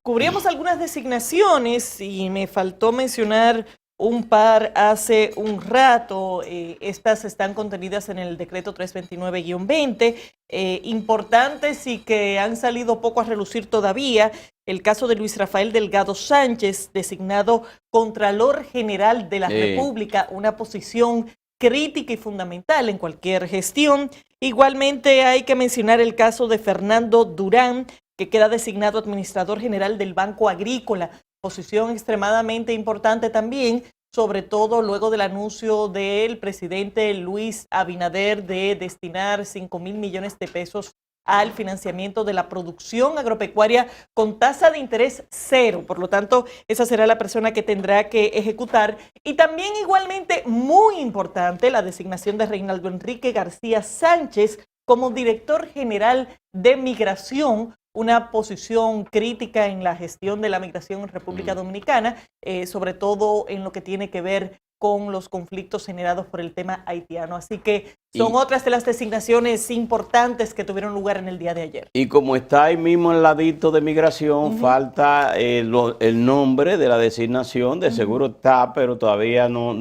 Cubríamos algunas designaciones y me faltó mencionar un par hace un rato. Estas están contenidas en el decreto 329-20, importantes y que han salido poco a relucir todavía. El caso de Luis Rafael Delgado Sánchez, designado Contralor General de la República, una posición crítica y fundamental en cualquier gestión. Igualmente hay que mencionar el caso de Fernando Durán, que queda designado Administrador General del Banco Agrícola, posición extremadamente importante también, sobre todo luego del anuncio del presidente Luis Abinader de destinar 5.000 millones de pesos al financiamiento de la producción agropecuaria con tasa de interés cero. Por lo tanto, esa será la persona que tendrá que ejecutar. Y también igualmente muy importante la designación de Reinaldo Enrique García Sánchez como Director General de Migración, una posición crítica en la gestión de la migración en República Dominicana, sobre todo en lo que tiene que ver con los conflictos generados por el tema haitiano. Así que son otras de las designaciones importantes que tuvieron lugar en el día de ayer. Y como está ahí mismo al ladito de migración, falta el nombre de la designación, de seguro está, pero todavía no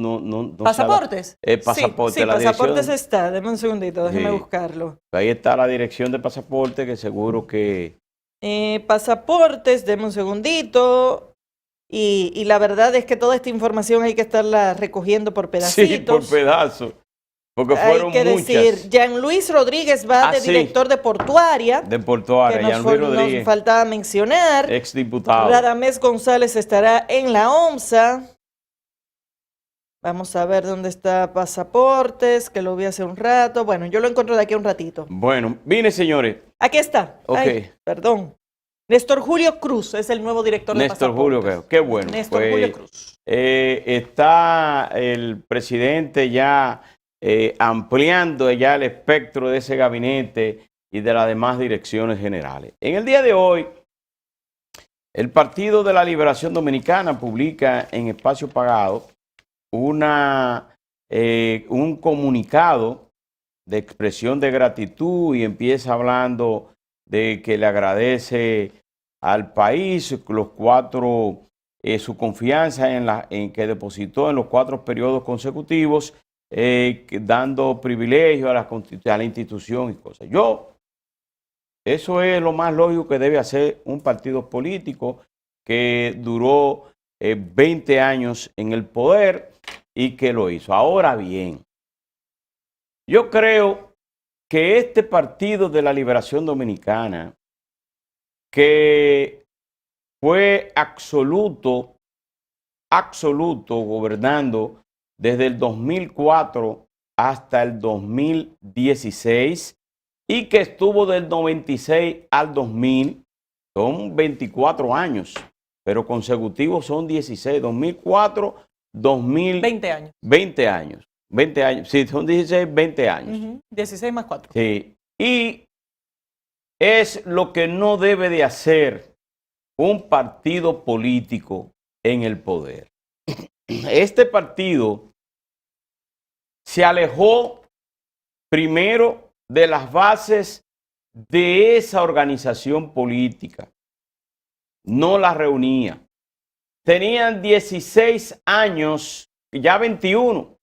¿Pasaportes? Pasaporte, sí, la pasaportes dirección, está. Deme un segundito, déjeme buscarlo. Ahí está la dirección de pasaporte, que seguro que... Pasaportes, deme un segundito. Y la verdad es que toda esta información hay que estarla recogiendo por pedacitos. Sí, por pedazos, porque fueron muchas. Hay que decir, Jean Luis Rodríguez va de director de Portuaria. De Portuaria, Jean Luis Rodríguez. Nos faltaba mencionar. Exdiputado. Radamés González estará en la OMSA. Vamos a ver dónde está Pasaportes, que lo vi hace un rato. Bueno, yo lo encuentro de aquí a un ratito. Bueno, mire, señores. Aquí está. Ok. Ay, perdón. Néstor Julio Cruz es el nuevo director de Pasaportes. Néstor Julio, qué bueno. Néstor Julio Cruz. Está el presidente ya ampliando ya el espectro de ese gabinete y de las demás direcciones generales. En el día de hoy, el Partido de la Liberación Dominicana publica en Espacio Pagado un comunicado de expresión de gratitud y empieza hablando de que le agradece al país su confianza en que depositó en los 4 periodos consecutivos, dando privilegio a la institución y cosas. Eso es lo más lógico que debe hacer un partido político que duró 20 años en el poder y que lo hizo. Ahora bien, yo creo que este Partido de la Liberación Dominicana, que fue absoluto gobernando desde el 2004 hasta el 2016 y que estuvo del 96 al 2000, son 24 años, pero consecutivos son 16, 2004, 2000. 20 años. 20 años. 20 años, sí, son 16, 20 años. 16 más 4. Sí, y es lo que no debe de hacer un partido político en el poder. Este partido se alejó primero de las bases de esa organización política. No la reunía. Tenían 16 años, ya 21.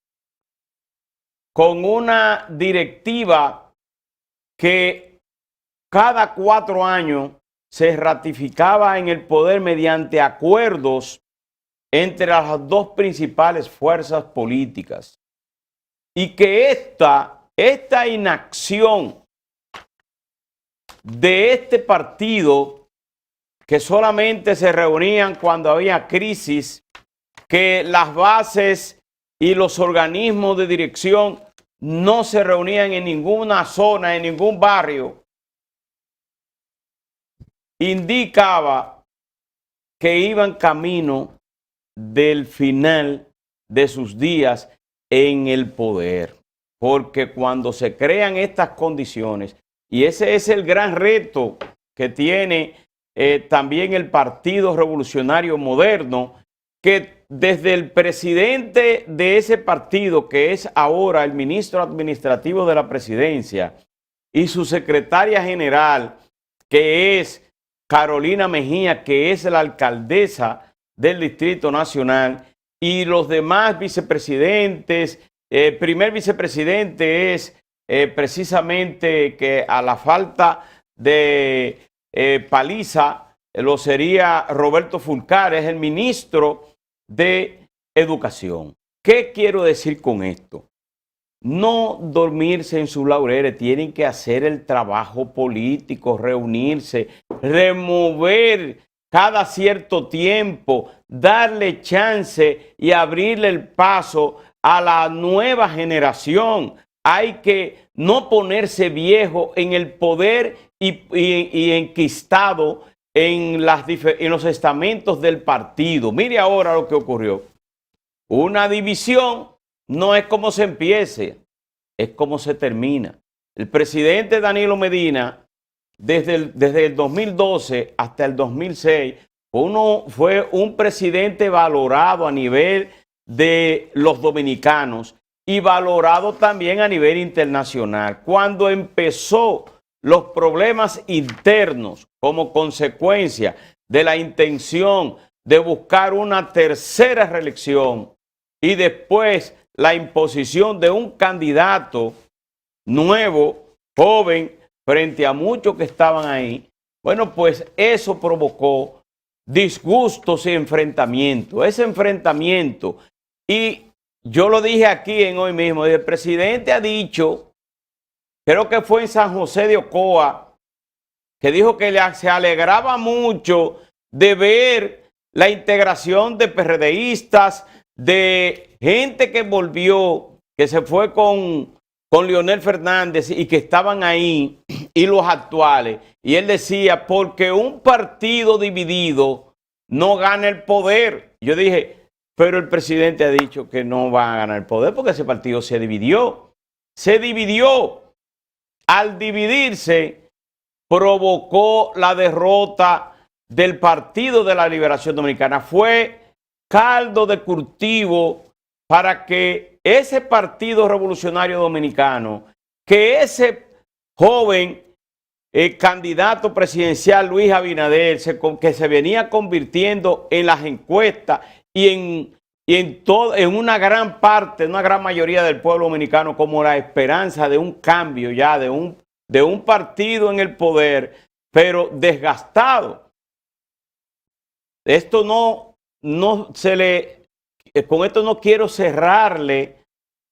Con una directiva que cada 4 años se ratificaba en el poder mediante acuerdos entre las 2 principales fuerzas políticas. Y que esta inacción de este partido, que solamente se reunían cuando había crisis, que las bases y los organismos de dirección no se reunían en ninguna zona, en ningún barrio, indicaba que iban camino del final de sus días en el poder. Porque cuando se crean estas condiciones, y ese es el gran reto que tiene también el Partido Revolucionario Moderno, que desde el presidente de ese partido, que es ahora el ministro administrativo de la presidencia, y su secretaria general, que es Carolina Mejía, que es la alcaldesa del Distrito Nacional, y los demás vicepresidentes. El primer vicepresidente es precisamente que a la falta de paliza lo sería Roberto Fulcar, es el ministro de Educación. ¿Qué quiero decir con esto? No dormirse en sus laureles, tienen que hacer el trabajo político, reunirse, remover cada cierto tiempo, darle chance y abrirle el paso a la nueva generación. Hay que no ponerse viejo en el poder y enquistado en los estamentos del partido. Mire ahora lo que ocurrió. Una división no es como se empiece, es como se termina. El presidente Danilo Medina, desde el 2012 hasta el 2006, fue un presidente valorado a nivel de los dominicanos y valorado también a nivel internacional. Cuando empezó los problemas internos como consecuencia de la intención de buscar una tercera reelección y después la imposición de un candidato nuevo, joven, frente a muchos que estaban ahí, bueno, pues eso provocó disgustos y enfrentamientos. Ese enfrentamiento, y yo lo dije aquí en Hoy Mismo, el presidente ha dicho, creo que fue en San José de Ocoa, que dijo que se alegraba mucho de ver la integración de PRDistas, de gente que volvió, que se fue con Leonel Fernández y que estaban ahí, y los actuales. Y él decía, porque un partido dividido no gana el poder. Yo dije, pero el presidente ha dicho que no va a ganar el poder porque ese partido se dividió. Se dividió. Al dividirse, provocó la derrota del Partido de la Liberación Dominicana. Fue caldo de cultivo para que ese Partido Revolucionario Dominicano, que ese joven candidato presidencial Luis Abinader, que se venía convirtiendo en las encuestas y en una gran parte, una gran mayoría del pueblo dominicano como la esperanza de un cambio ya, de un partido en el poder, pero desgastado. Esto con esto no quiero cerrarle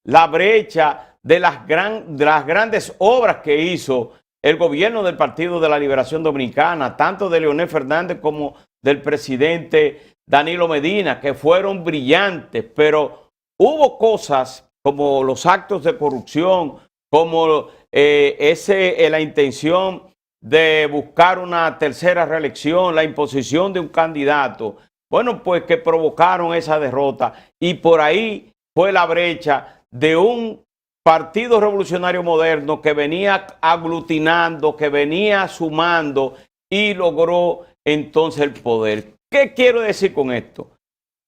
la brecha de las grandes obras que hizo el gobierno del Partido de la Liberación Dominicana, tanto de Leonel Fernández como del presidente Danilo Medina, que fueron brillantes, pero hubo cosas como los actos de corrupción, como la intención de buscar una tercera reelección, la imposición de un candidato, bueno, pues que provocaron esa derrota, y por ahí fue la brecha de un Partido Revolucionario Moderno que venía aglutinando, que venía sumando y logró entonces el poder. ¿Qué quiero decir con esto?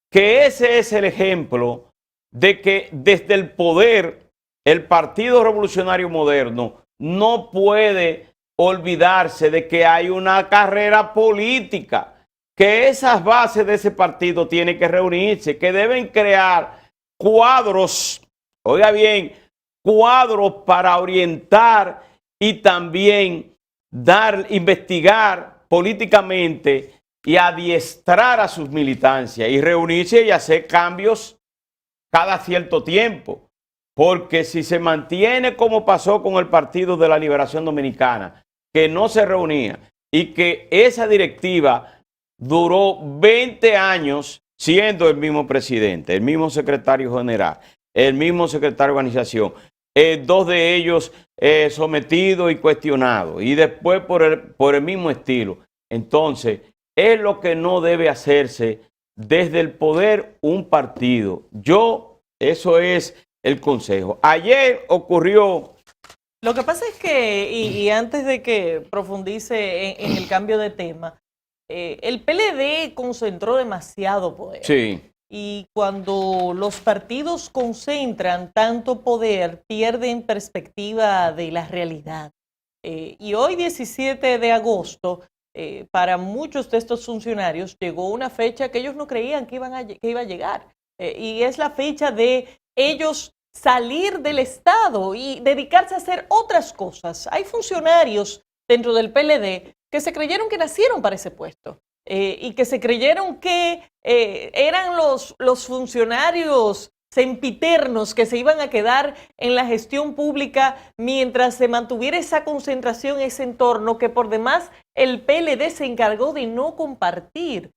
Que ese es el ejemplo de que desde el poder el Partido Revolucionario Moderno no puede olvidarse de que hay una carrera política, que esas bases de ese partido tienen que reunirse, que deben crear cuadros, oiga bien, cuadros para orientar y también investigar políticamente y adiestrar a sus militancias y reunirse y hacer cambios cada cierto tiempo. Porque si se mantiene como pasó con el Partido de la Liberación Dominicana, que no se reunía y que esa directiva duró 20 años siendo el mismo presidente, el mismo secretario general, el mismo secretario de organización, dos de ellos sometidos y cuestionados, y después por el mismo estilo. Entonces, es lo que no debe hacerse desde el poder un partido. Eso es el consejo. Ayer ocurrió... Lo que pasa es que, y antes de que profundice en el cambio de tema, el PLD concentró demasiado poder. Sí. Y cuando los partidos concentran tanto poder, pierden perspectiva de la realidad. Y hoy, 17 de agosto, para muchos de estos funcionarios llegó una fecha que ellos no creían que iba a llegar. Y es la fecha de ellos salir del Estado y dedicarse a hacer otras cosas. Hay funcionarios dentro del PLD que se creyeron que nacieron para ese puesto y que se creyeron que eran los funcionarios sempiternos que se iban a quedar en la gestión pública mientras se mantuviera esa concentración, ese entorno que por demás el PLD se encargó de no compartir.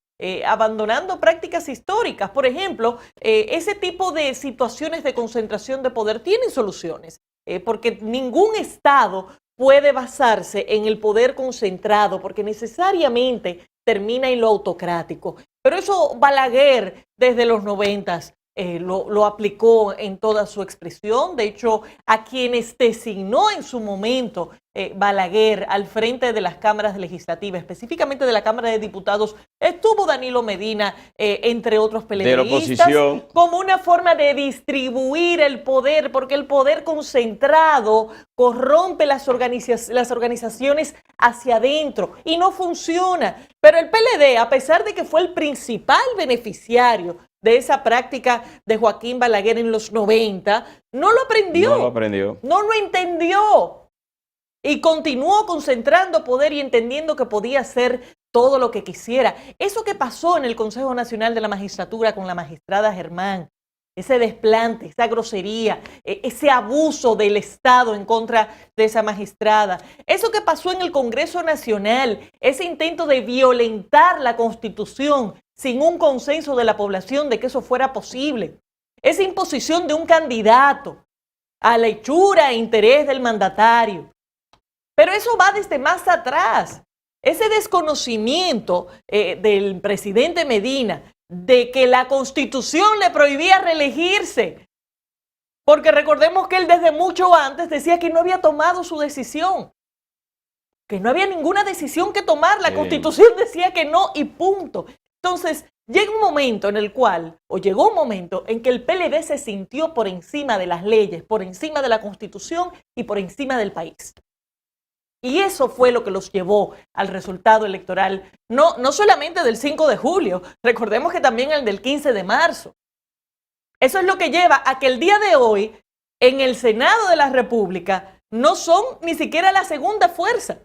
Abandonando prácticas históricas. Por ejemplo, ese tipo de situaciones de concentración de poder tienen soluciones, porque ningún Estado puede basarse en el poder concentrado, porque necesariamente termina en lo autocrático. Pero eso Balaguer desde los 90 lo aplicó en toda su expresión. De hecho, a quienes designó en su momento Balaguer al frente de las cámaras legislativas, específicamente de la Cámara de Diputados, estuvo Danilo Medina, entre otros peledeístas, como una forma de distribuir el poder, porque el poder concentrado corrompe las organizaciones hacia adentro y no funciona. Pero el PLD, a pesar de que fue el principal beneficiario de esa práctica de Joaquín Balaguer en los 90, no lo aprendió. No lo aprendió. No lo entendió. Y continuó concentrando poder y entendiendo que podía hacer todo lo que quisiera. Eso que pasó en el Consejo Nacional de la Magistratura con la magistrada Germán, ese desplante, esa grosería, ese abuso del Estado en contra de esa magistrada. Eso que pasó en el Congreso Nacional, ese intento de violentar la Constitución sin un consenso de la población de que eso fuera posible. Esa imposición de un candidato a la hechura e interés del mandatario. Pero eso va desde más atrás. Ese desconocimiento del presidente Medina de que la Constitución le prohibía reelegirse. Porque recordemos que él desde mucho antes decía que no había tomado su decisión. Que no había ninguna decisión que tomar. La Constitución decía que no y punto. Entonces, llegó un momento en que el PLD se sintió por encima de las leyes, por encima de la Constitución y por encima del país. Y eso fue lo que los llevó al resultado electoral, no solamente del 5 de julio, recordemos que también el del 15 de marzo. Eso es lo que lleva a que el día de hoy, en el Senado de la República, no son ni siquiera la segunda fuerza.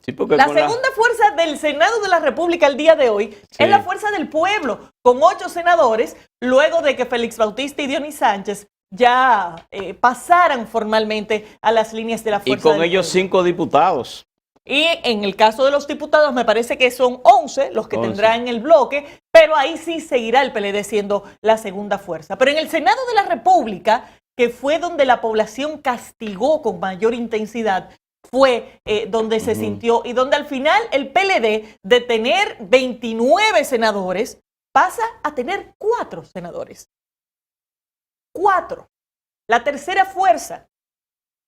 Sí, porque la segunda fuerza del Senado de la República el día de hoy es la fuerza del pueblo, con 8 senadores, luego de que Félix Bautista y Dionis Sánchez ya pasaran formalmente a las líneas de la fuerza. Y con ellos 5 diputados. Y en el caso de los diputados me parece que son 11 los que tendrán el bloque, pero ahí sí seguirá el PLD siendo la segunda fuerza. Pero en el Senado de la República, que fue donde la población castigó con mayor intensidad, fue donde se sintió y donde al final el PLD, de tener 29 senadores, pasa a tener 4 senadores. 4. La tercera fuerza.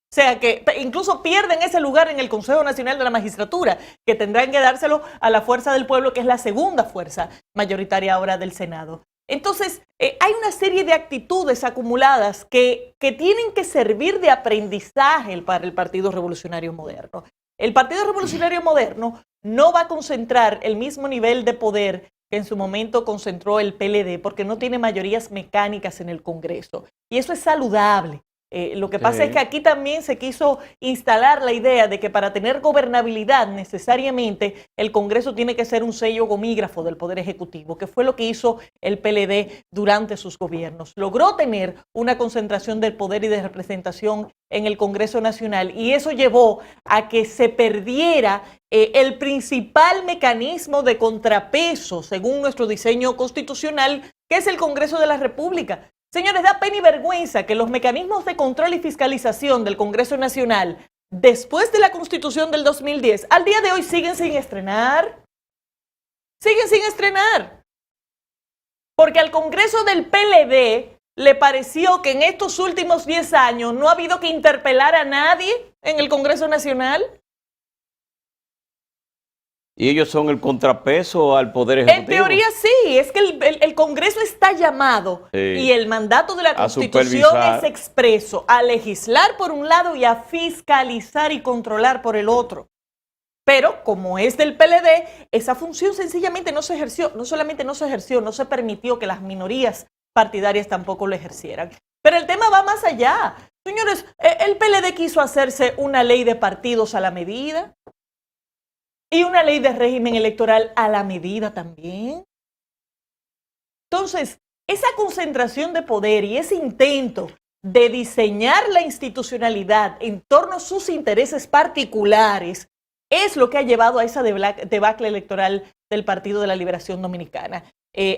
O sea que incluso pierden ese lugar en el Consejo Nacional de la Magistratura, que tendrán que dárselo a la Fuerza del Pueblo, que es la segunda fuerza mayoritaria ahora del Senado. Entonces, hay una serie de actitudes acumuladas que tienen que servir de aprendizaje para el Partido Revolucionario Moderno. El Partido Revolucionario Moderno no va a concentrar el mismo nivel de poder que en su momento concentró el PLD, porque no tiene mayorías mecánicas en el Congreso. Y eso es saludable. Lo que pasa es que aquí también se quiso instalar la idea de que para tener gobernabilidad necesariamente el Congreso tiene que ser un sello gomígrafo del Poder Ejecutivo, que fue lo que hizo el PLD durante sus gobiernos. Logró tener una concentración del poder y de representación en el Congreso Nacional y eso llevó a que se perdiera el principal mecanismo de contrapeso según nuestro diseño constitucional, que es el Congreso de la República. Señores, da pena y vergüenza que los mecanismos de control y fiscalización del Congreso Nacional, después de la Constitución del 2010, al día de hoy siguen sin estrenar. Siguen sin estrenar. Porque al Congreso del PLD le pareció que en estos últimos 10 años no ha habido que interpelar a nadie en el Congreso Nacional. ¿Y ellos son el contrapeso al Poder Ejecutivo? En teoría sí, es que el Congreso está llamado y el mandato de la Constitución es expreso, a legislar por un lado y a fiscalizar y controlar por el otro. Pero como es del PLD, esa función sencillamente no se ejerció, no solamente no se ejerció, no se permitió que las minorías partidarias tampoco lo ejercieran. Pero el tema va más allá. Señores, el PLD quiso hacerse una ley de partidos a la medida y una ley de régimen electoral a la medida también. Entonces, esa concentración de poder y ese intento de diseñar la institucionalidad en torno a sus intereses particulares es lo que ha llevado a esa debacle electoral del Partido de la Liberación Dominicana.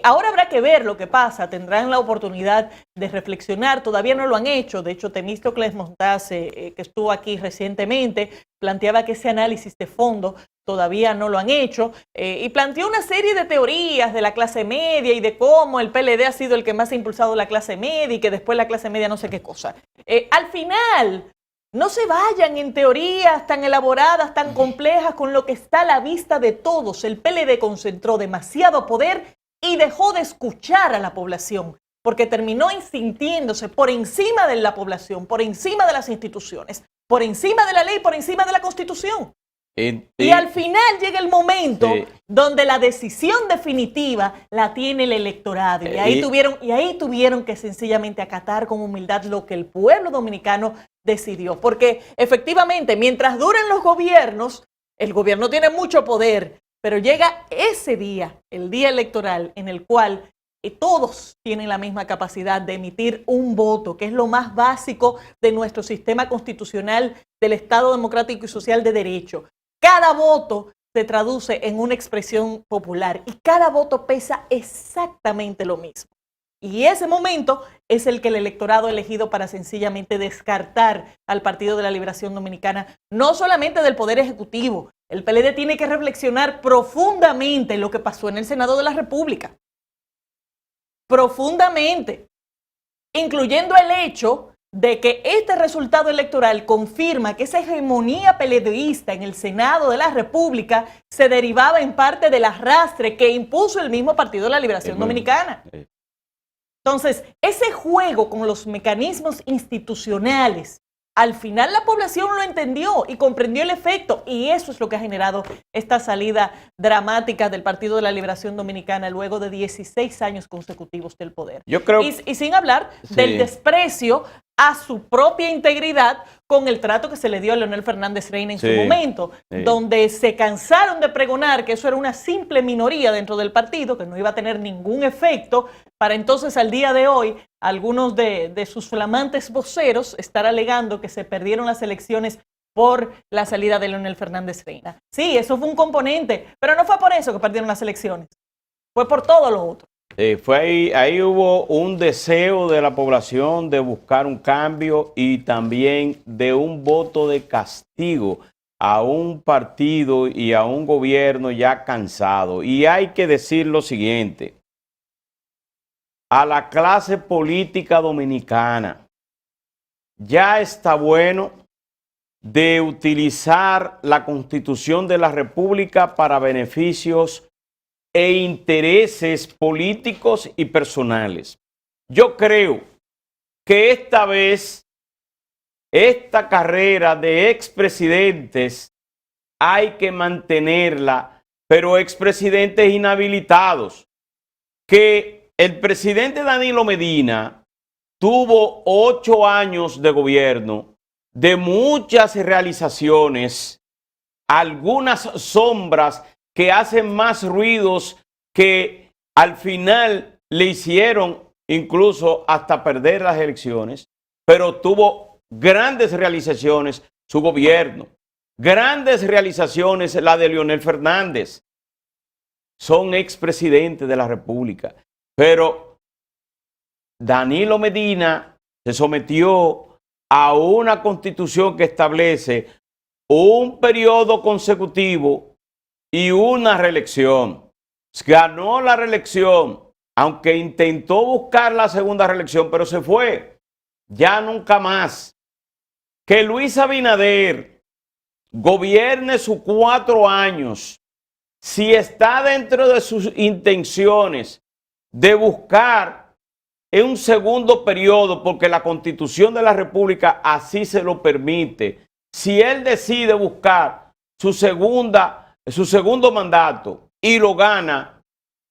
Ahora habrá que ver lo que pasa, tendrán la oportunidad de reflexionar, todavía no lo han hecho. De hecho, Temístocles Montase, que estuvo aquí recientemente, planteaba que ese análisis de fondo todavía no lo han hecho, y planteó una serie de teorías de la clase media y de cómo el PLD ha sido el que más ha impulsado la clase media y que después la clase media no sé qué cosa. Al final, no se vayan en teorías tan elaboradas, tan complejas, con lo que está a la vista de todos. El PLD concentró demasiado poder y dejó de escuchar a la población, porque terminó sintiéndose por encima de la población, por encima de las instituciones, por encima de la ley, por encima de la Constitución. Y al final llega el momento donde la decisión definitiva la tiene el electorado. Y ahí tuvieron que sencillamente acatar con humildad lo que el pueblo dominicano decidió. Porque efectivamente, mientras duren los gobiernos, el gobierno tiene mucho poder, pero llega ese día, el día electoral, en el cual todos tienen la misma capacidad de emitir un voto, que es lo más básico de nuestro sistema constitucional del Estado democrático y social de derecho. Cada voto se traduce en una expresión popular y cada voto pesa exactamente lo mismo. Y ese momento es el que el electorado ha elegido para sencillamente descartar al Partido de la Liberación Dominicana, no solamente del Poder Ejecutivo. El PLD tiene que reflexionar profundamente en lo que pasó en el Senado de la República. Profundamente. Incluyendo el hecho de que este resultado electoral confirma que esa hegemonía peledeísta en el Senado de la República se derivaba en parte del arrastre que impuso el mismo Partido de la Liberación Dominicana. Entonces, ese juego con los mecanismos institucionales, al final la población lo entendió y comprendió el efecto, y eso es lo que ha generado esta salida dramática del Partido de la Liberación Dominicana luego de 16 años consecutivos del poder. Yo creo, y sin hablar del desprecio a su propia integridad con el trato que se le dio a Leonel Fernández Reina en su momento, donde se cansaron de pregonar que eso era una simple minoría dentro del partido, que no iba a tener ningún efecto, para entonces al día de hoy algunos de sus flamantes voceros estar alegando que se perdieron las elecciones por la salida de Leonel Fernández Reina. Sí, eso fue un componente, pero no fue por eso que perdieron las elecciones, fue por todo lo otro. Ahí hubo un deseo de la población de buscar un cambio y también de un voto de castigo a un partido y a un gobierno ya cansado. Y hay que decir lo siguiente, a la clase política dominicana, ya está bueno de utilizar la Constitución de la República para beneficios e intereses políticos y personales. Yo creo que esta vez, esta carrera de expresidentes hay que mantenerla, pero expresidentes inhabilitados. Que el presidente Danilo Medina tuvo 8 años de gobierno, de muchas realizaciones, algunas sombras que hacen más ruidos que al final le hicieron incluso hasta perder las elecciones, pero tuvo grandes realizaciones su gobierno, grandes realizaciones la de Leonel Fernández. Son expresidentes de la República, pero Danilo Medina se sometió a una constitución que establece un periodo consecutivo y una reelección. Ganó la reelección, aunque intentó buscar la segunda reelección, pero se fue. Ya nunca más. Que Luis Abinader gobierne sus 4 años, si está dentro de sus intenciones de buscar en un segundo periodo, porque la Constitución de la República así se lo permite, si él decide buscar su segundo mandato y lo gana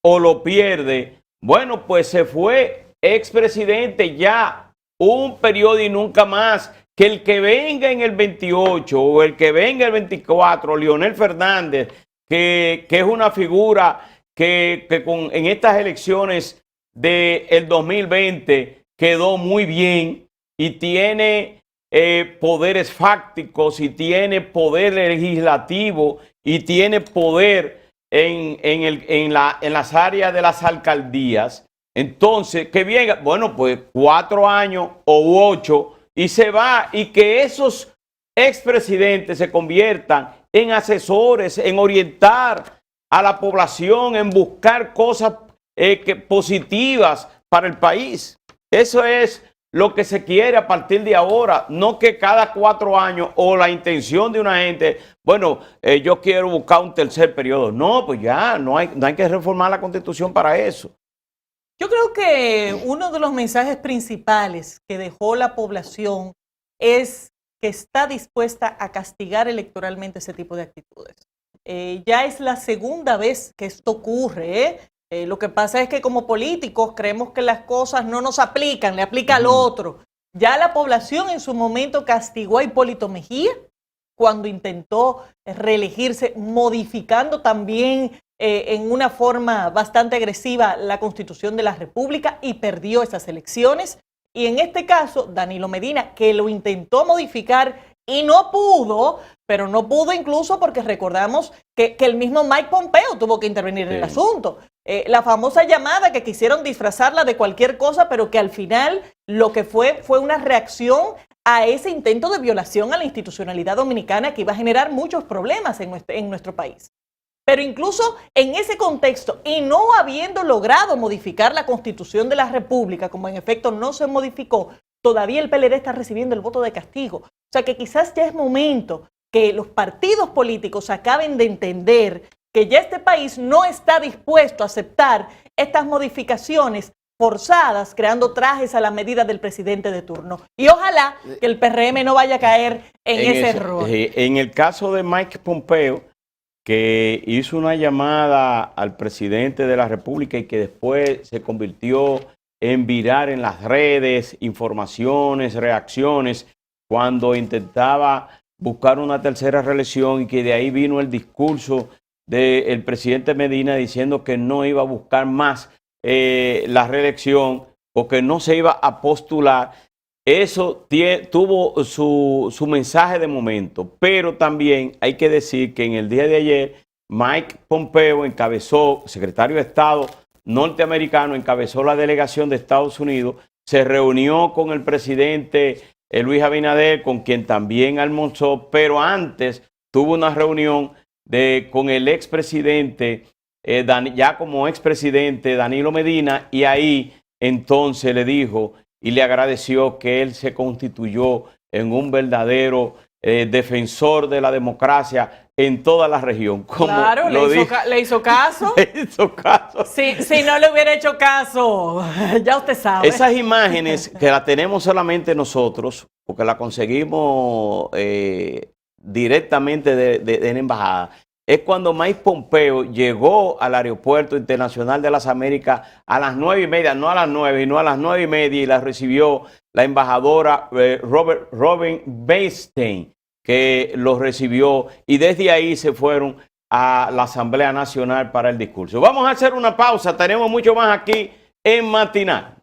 o lo pierde, bueno, pues se fue expresidente ya un periodo y nunca más. Que el que venga en el 28 o el que venga el 24, Leonel Fernández, que es una figura que en estas elecciones del 2020 quedó muy bien y tiene poderes fácticos y tiene poder legislativo y tiene poder en las áreas de las alcaldías. Entonces, que venga, bueno, pues 4 años o 8 y se va, y que esos expresidentes se conviertan en asesores, en orientar a la población, en buscar cosas positivas para el país. Eso es lo que se quiere a partir de ahora, no que cada 4 años o la intención de una gente, bueno, yo quiero buscar un tercer periodo. No, pues ya, no hay que reformar la Constitución para eso. Yo creo que uno de los mensajes principales que dejó la población es que está dispuesta a castigar electoralmente ese tipo de actitudes. Ya es la segunda vez que esto ocurre. Lo que pasa es que como políticos creemos que las cosas no nos aplican, le aplica al otro. Ya la población en su momento castigó a Hipólito Mejía cuando intentó reelegirse, modificando también en una forma bastante agresiva la Constitución de la República y perdió esas elecciones. Y en este caso, Danilo Medina, que lo intentó modificar y no pudo, pero no pudo incluso porque recordamos que el mismo Mike Pompeo tuvo que intervenir en el asunto. La famosa llamada que quisieron disfrazarla de cualquier cosa, pero que al final lo que fue una reacción a ese intento de violación a la institucionalidad dominicana que iba a generar muchos problemas en nuestro país. Pero incluso en ese contexto y no habiendo logrado modificar la Constitución de la República, como en efecto no se modificó, todavía el PLD está recibiendo el voto de castigo. O sea que quizás ya es momento que los partidos políticos acaben de entender que ya este país no está dispuesto a aceptar estas modificaciones forzadas, creando trajes a la medida del presidente de turno. Y ojalá que el PRM no vaya a caer en ese error. En el caso de Mike Pompeo, que hizo una llamada al presidente de la República y que después se convirtió en viral en las redes, informaciones, reacciones, cuando intentaba buscar una tercera reelección, y que de ahí vino el discurso del presidente Medina diciendo que no iba a buscar más la reelección o que no se iba a postular. Eso tuvo su mensaje de momento, pero también hay que decir que en el día de ayer Mike Pompeo secretario de Estado norteamericano, encabezó la delegación de Estados Unidos, se reunió con el presidente Luis Abinader, con quien también almorzó, pero antes tuvo una reunión con el expresidente, ya como expresidente Danilo Medina, y ahí entonces le dijo y le agradeció que él se constituyó en un verdadero defensor de la democracia en toda la región. Claro, le hizo caso. Le hizo caso. Si no le hubiera hecho caso, ya usted sabe. Esas imágenes que las tenemos solamente nosotros, porque las conseguimos directamente de la embajada, es cuando Mike Pompeo llegó al Aeropuerto Internacional de las Américas a las 9:30, no a las 9, sino a las 9:30, y la recibió la embajadora Robin Weinstein, que los recibió, y desde ahí se fueron a la Asamblea Nacional para el discurso. Vamos a hacer una pausa, tenemos mucho más aquí en Matinal.